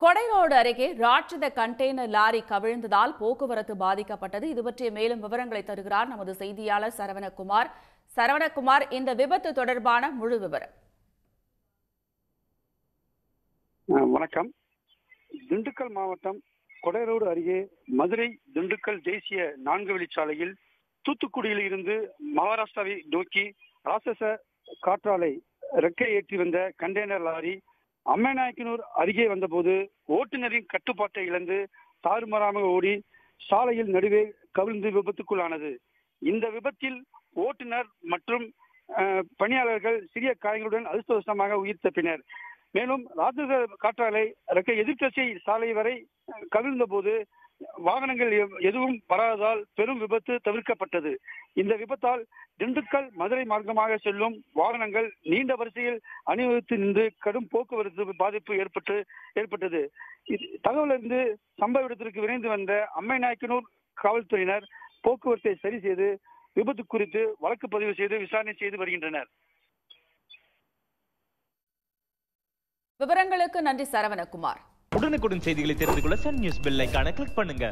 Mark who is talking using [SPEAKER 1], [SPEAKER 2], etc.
[SPEAKER 1] கொடைரோடு அருகே ராட்சத container lorry கவிழ்ந்ததால் போக்குவரத்து பாதிக்கப்பட்டது. இது பற்றிய மேலும் விவரங்களை தருகிறார் நமது செய்தியாளர் சரவணகுமார். சரவணகுமார், இந்த விபத்து தொடர்பான முழு விவரம்.
[SPEAKER 2] வணக்கம். திண்டுக்கல் மாவட்டம் கொடைரோடு அருகே மதுரை திண்டுக்கல் தேசிய 4 வழிச்சாலையில் தூத்துக்குடியில் இருந்து மகாராஷ்டிராவை நோக்கி ராட்சச காற்றாலை ரெக்கை ஏற்றி வந்த கண்டெய்னர் லாரி அம்மைநாயக்கனூர் அருகே வந்தபோது ஓட்டுநரின் கட்டுப்பாட்டை இழந்து தாறுமாறாக ஓடி சாலையில் நடுவே கவிழ்ந்து விபத்துக்குள்ளானது. இந்த விபத்தில் ஓட்டுநர் மற்றும் பணியாளர்கள் சிறிய காயங்களுடன் அதிர்ஷ்டவசமாக உயிர் தப்பினர். மேலும் ராட்சச காற்றாலை ரெக்கை எதிர்க்கட்சி சாலை வரை கவிழ்ந்த போது வாகனங்கள் எதுவும் வராததால் பெரும் விபத்து தவிர்க்கப்பட்டது. இந்த விபத்தால் திண்டுக்கல் மதுரை மார்க்கமாக செல்லும் வாகனங்கள் நீண்ட வரிசையில் அணிவகுத்து நின்று கடும் போக்குவரத்து பாதிப்பு ஏற்பட்டது. தகவலிருந்து சம்பவ இடத்திற்கு விரைந்து வந்த அம்மைநாயக்கனூர் காவல்துறையினர் போக்குவரத்தை சரி செய்து விபத்து குறித்து வழக்கு பதிவு செய்து விசாரணை செய்து வருகின்றனர்.
[SPEAKER 1] விவரங்களுக்கு நன்றி சரவணகுமார்.
[SPEAKER 3] உடனுக்குடன் செய்திகளை தெரிந்து கொள்ள சன் நியூஸ் பெல் ஐகானை கிளிக் பண்ணுங்க.